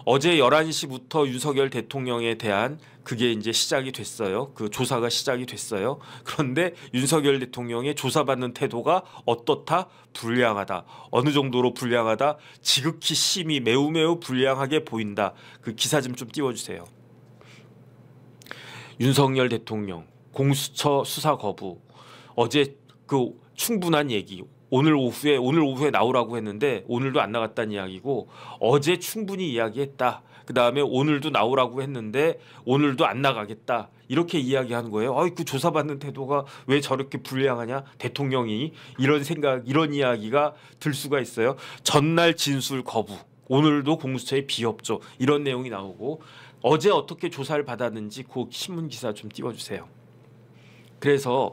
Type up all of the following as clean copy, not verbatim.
어제 11시부터 윤석열 대통령에 대한 그게 이제 시작이 됐어요. 그 조사가 시작이 됐어요. 그런데 윤석열 대통령의 조사받는 태도가 어떻다? 불량하다. 어느 정도로 불량하다? 지극히 심히 매우 불량하게 보인다. 그 기사 좀 띄워주세요. 윤석열 대통령 공수처 수사 거부. 어제 그 충분한 얘기. 오늘 오후에 나오라고 했는데 오늘도 안 나갔다는 이야기고, 어제 충분히 이야기했다. 그 다음에 오늘도 나오라고 했는데 오늘도 안 나가겠다. 이렇게 이야기하는 거예요. 그 조사받는 태도가 왜 저렇게 불량하냐? 대통령이 이런 이야기가 들 수가 있어요. 전날 진술 거부. 오늘도 공수처에 비협조. 이런 내용이 나오고, 어제 어떻게 조사를 받았는지 그 신문 기사 좀 띄워주세요. 그래서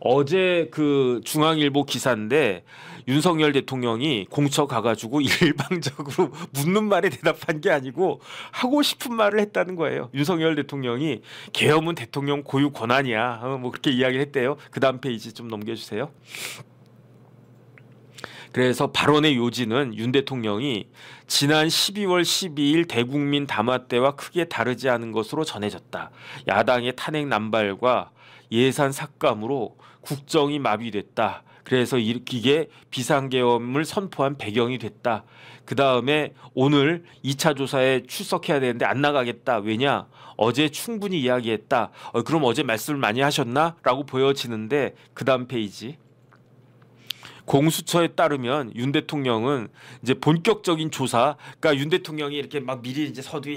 어제 그 중앙일보 기사인데 윤석열 대통령이 공처 가가지고 일방적으로 묻는 말에 대답한 게 아니고 하고 싶은 말을 했다는 거예요. 윤석열 대통령이 계엄은 대통령 고유 권한이야. 뭐 그렇게 이야기를 했대요. 그 다음 페이지 좀 넘겨주세요. 그래서 발언의 요지는 윤 대통령이 지난 12월 12일 대국민 담화 때와 크게 다르지 않은 것으로 전해졌다. 야당의 탄핵 남발과 예산 삭감으로 국정이 마비됐다. 그래서 이게 비상계엄을 선포한 배경이 됐다. 그 다음에 오늘 2차 조사에 출석해야 되는데 안 나가겠다. 왜냐? 어제 충분히 이야기했다. 그럼 어제 말씀을 많이 하셨나? 라고 보여지는데 그 다음 페이지. 공수처에 따르면 윤 대통령은 이제 본격적인 조사, 그러니까 윤 대통령이 이렇게 막 미리 이제 서두에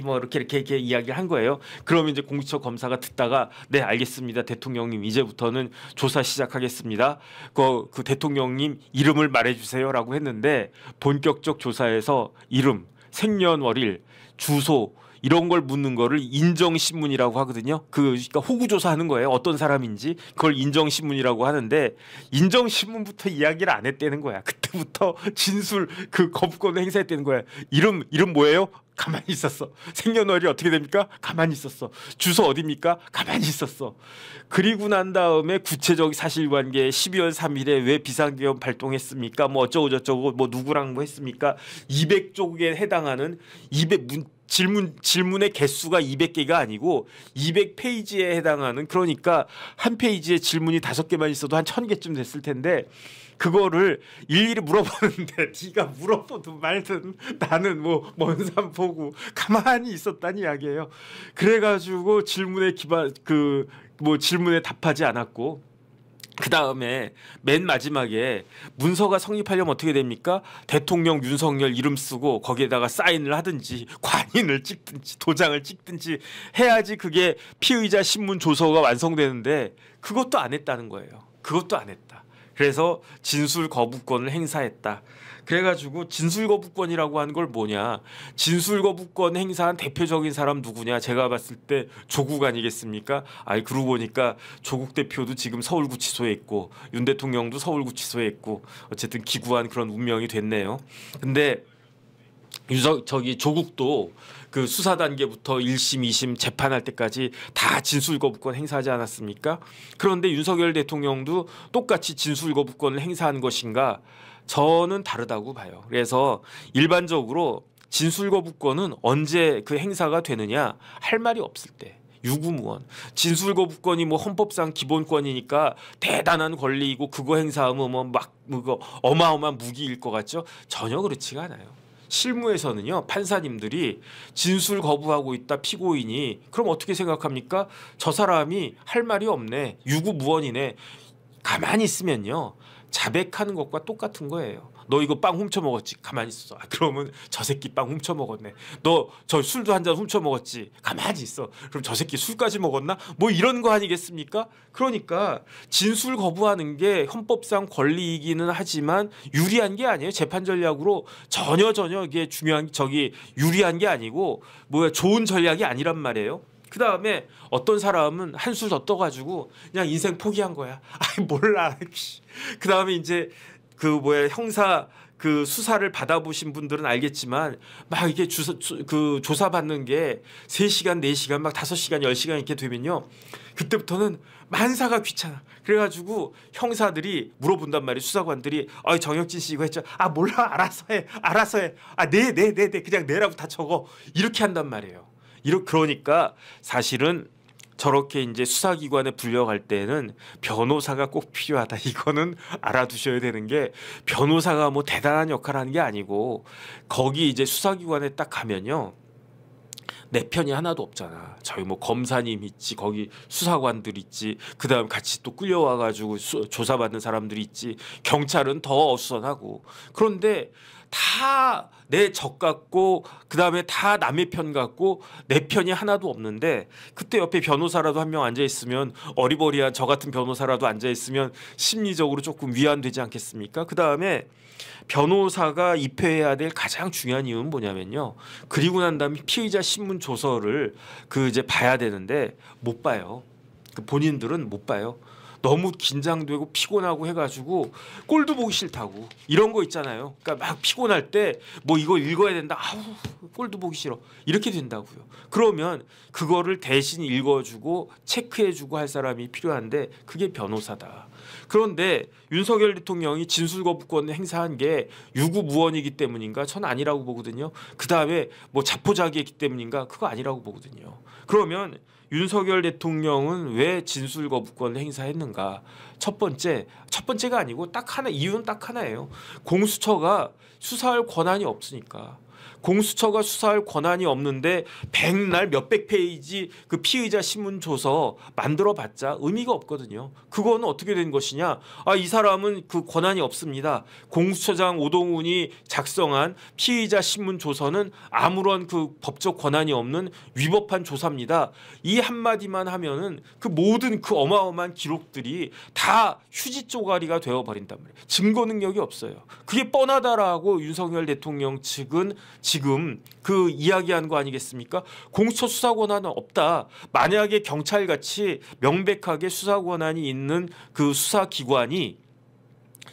뭐 이렇게 이야기를 한 거예요. 그러면 이제 공수처 검사가 듣다가 네 알겠습니다 대통령님 이제부터는 조사 시작하겠습니다. 그 대통령님 이름을 말해주세요라고 했는데 본격적 조사에서 이름, 생년월일, 주소 이런 걸 묻는 거를 인정신문이라고 하거든요. 그러니까 호구조사하는 거예요. 어떤 사람인지 그걸 인정신문이라고 하는데 인정신문부터 이야기를 안 했다는 거야. 그때부터 진술 그 거부권을 행사했다는 거야. 이름 뭐예요? 가만히 있었어. 생년월일 어떻게 됩니까? 가만히 있었어. 주소 어디입니까? 가만히 있었어. 그리고 난 다음에 구체적 사실관계 12월 3일에 왜 비상계엄 발동했습니까? 뭐 어쩌고저쩌고 뭐 누구랑 뭐 했습니까? 200쪽에 해당하는 질문의 개수가 200개가 아니고 200페이지에 해당하는, 그러니까 한 페이지에 질문이 5개만 있어도 한 1000개쯤 됐을 텐데 그거를 일일이 물어보는데 네가 물어보든 말든 나는 뭐 먼 산 보고 가만히 있었다는 이야기예요. 그래가지고 질문에 질문에 답하지 않았고, 그 다음에 맨 마지막에 문서가 성립하려면 어떻게 됩니까? 대통령 윤석열 이름 쓰고 거기에다가 사인을 하든지 관인을 찍든지 도장을 찍든지 해야지 그게 피의자 신문 조서가 완성되는데 그것도 안 했다는 거예요. 그것도 안 했다. 그래서 진술 거부권을 행사했다. 그래가지고 진술 거부권이라고 하는 걸 뭐냐? 진술 거부권 행사한 대표적인 사람 누구냐? 제가 봤을 때 조국 아니겠습니까? 그러고 보니까 조국 대표도 지금 서울구치소에 있고 윤 대통령도 서울구치소에 있고 어쨌든 기구한 그런 운명이 됐네요. 근데 조국도 그 수사 단계부터 1심, 2심 재판할 때까지 다 진술 거부권 행사하지 않았습니까? 그런데 윤석열 대통령도 똑같이 진술 거부권을 행사한 것인가? 저는 다르다고 봐요. 그래서 일반적으로 진술 거부권은 언제 그 행사가 되느냐? 할 말이 없을 때. 유구무원. 진술 거부권이 뭐 헌법상 기본권이니까 대단한 권리이고 그거 행사하면 뭐 어마어마한 무기일 것 같죠? 전혀 그렇지가 않아요. 실무에서는요, 판사님들이 진술 거부하고 있다 피고인이, 그럼 어떻게 생각합니까? 저 사람이 할 말이 없네, 유구무원이네. 가만히 있으면요 자백하는 것과 똑같은 거예요. 너 이거 빵 훔쳐 먹었지? 가만히 있어. 그러면 저 새끼 빵 훔쳐 먹었네. 너 저 술도 한 잔 훔쳐 먹었지? 가만히 있어. 그럼 저 새끼 술까지 먹었나? 뭐 이런 거 아니겠습니까? 그러니까 진술 거부하는 게 헌법상 권리이기는 하지만 유리한 게 아니에요. 재판 전략으로 전혀 이게 유리한 게 아니고 좋은 전략이 아니란 말이에요. 그 다음에 어떤 사람은 한술 더 떠가지고 그냥 인생 포기한 거야. 몰라. 그 다음에 이제 형사 그 수사를 받아보신 분들은 알겠지만 막 이게 그 조사받는 게 3시간, 4시간, 막 5시간, 10시간 이렇게 되면요. 그때부터는 만사가 귀찮아. 그래가지고 형사들이 물어본단 말이에요. 수사관들이 정혁진 씨 이거 했죠. 몰라, 알아서 해. 네. 그냥 내라고 다 적어. 이렇게 한단 말이에요. 그러니까 사실은 저렇게 이제 수사기관에 불려갈 때는 변호사가 꼭 필요하다. 이거는 알아두셔야 되는 게, 변호사가 뭐 대단한 역할을 하는 게 아니고 거기 이제 수사기관에 딱 가면요. 내 편이 하나도 없잖아. 저희 뭐 검사님 있지, 거기 수사관들 있지, 그다음 같이 또 끌려와가지고 조사받는 사람들이 있지, 경찰은 더 어수선하고. 그런데 다 내 적 같고 그다음에 다 남의 편 같고 내 편이 하나도 없는데, 그때 옆에 변호사라도 한 명 앉아 있으면, 어리버리한 저 같은 변호사라도 앉아 있으면 심리적으로 조금 위안되지 않겠습니까? 그다음에 변호사가 입회해야 될 가장 중요한 이유는 뭐냐면요. 그리고 난 다음에 피의자 신문 조서를 이제 봐야 되는데 못 봐요. 본인들은 못 봐요. 너무 긴장되고 피곤하고 해가지고 꼴도 보기 싫다고, 이런 거 있잖아요. 그러니까 막 피곤할 때 뭐 이거 읽어야 된다. 꼴도 보기 싫어. 이렇게 된다고요. 그러면 그거를 대신 읽어주고 체크해주고 할 사람이 필요한데 그게 변호사다. 그런데 윤석열 대통령이 진술거부권을 행사한 게 유구무원이기 때문인가? 전 아니라고 보거든요. 그다음에 뭐 자포자기했기 때문인가? 그거 아니라고 보거든요. 그러면 윤석열 대통령은 왜 진술거부권을 행사했는가? 첫 번째가 아니고 딱 하나, 이유는 딱 하나예요. 공수처가 수사할 권한이 없으니까. 공수처가 수사할 권한이 없는데 백날 몇백 페이지 그 피의자 신문 조서 만들어봤자 의미가 없거든요. 그거는 어떻게 된 것이냐? 이 사람은 그 권한이 없습니다. 공수처장 오동훈이 작성한 피의자 신문 조서는 아무런 그 법적 권한이 없는 위법한 조사입니다. 이 한마디만 하면은 그 모든 그 어마어마한 기록들이 다 휴지 쪼가리가 되어버린단 말이에요. 증거 능력이 없어요. 그게 뻔하다라고 윤석열 대통령 측은 지금 그 이야기한 거 아니겠습니까? 공수처 수사 권한은 없다. 만약에 경찰같이 명백하게 수사 권한이 있는 그 수사기관이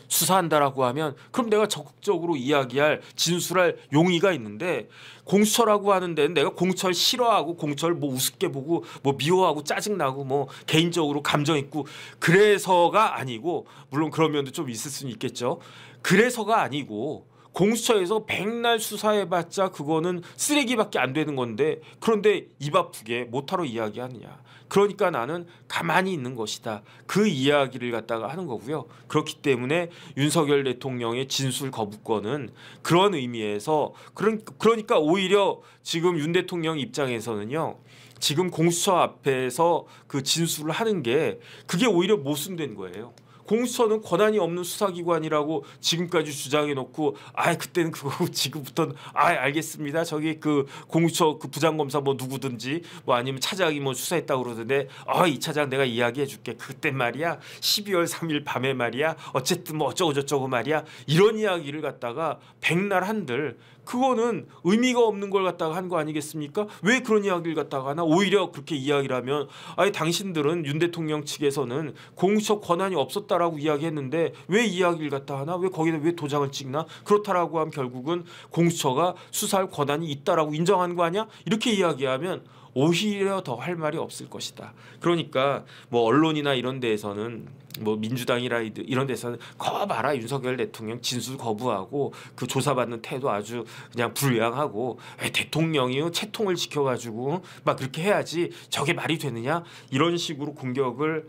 수사한다라고 하면 그럼 내가 적극적으로 이야기할, 진술할 용의가 있는데, 공수처라고 하는 데는 내가 공수처를 싫어하고 공수처를 뭐 우습게 보고 뭐 미워하고 짜증나고 뭐 개인적으로 감정 있고 그래서가 아니고, 물론 그런 면도 좀 있을 수는 있겠죠. 그래서가 아니고 공수처에서 백날 수사해봤자 그거는 쓰레기밖에 안 되는 건데, 그런데 입 아프게 못하러 이야기하느냐. 그러니까 나는 가만히 있는 것이다. 그 이야기를 갖다가 하는 거고요. 그렇기 때문에 윤석열 대통령의 진술 거부권은 그런 의미에서, 그러니까 오히려 지금 윤 대통령 입장에서는요. 지금 공수처 앞에서 그 진술을 하는 게 그게 오히려 모순된 거예요. 공수처는 권한이 없는 수사기관이라고 지금까지 주장해놓고, 그때는 그거 지금부터는 알겠습니다. 저기 그 공수처 그 부장검사 뭐 누구든지 뭐 아니면 차장이 뭐 수사했다고 그러던데, 이 차장 내가 이야기해줄게. 그때 말이야 12월 3일 밤에 말이야 어쨌든 뭐 어쩌고 저쩌고 말이야, 이런 이야기를 갖다가 백날 한들 그거는 의미가 없는 걸 갖다가 한 거 아니겠습니까? 왜 그런 이야기를 갖다가 하나? 오히려 그렇게 이야기를 하면 당신들은 윤 대통령 측에서는 공수처 권한이 없었다라고 이야기했는데 왜 이야기를 갖다 하나? 왜 거기다 왜 도장을 찍나? 그렇다라고 하면 결국은 공수처가 수사할 권한이 있다라고 인정한 거 아니야? 이렇게 이야기하면 오히려 더 할 말이 없을 것이다. 그러니까 뭐 언론이나 이런 데에서는 뭐 민주당이라 이런 데서는 거 봐라, 윤석열 대통령 진술 거부하고 그 조사받는 태도 아주 그냥 불량하고, 대통령이 채통을 지켜가지고 막 그렇게 해야지 저게 말이 되느냐, 이런 식으로 공격을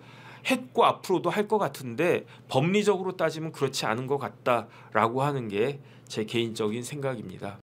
했고 앞으로도 할 것 같은데, 법리적으로 따지면 그렇지 않은 것 같다라고 하는 게 제 개인적인 생각입니다.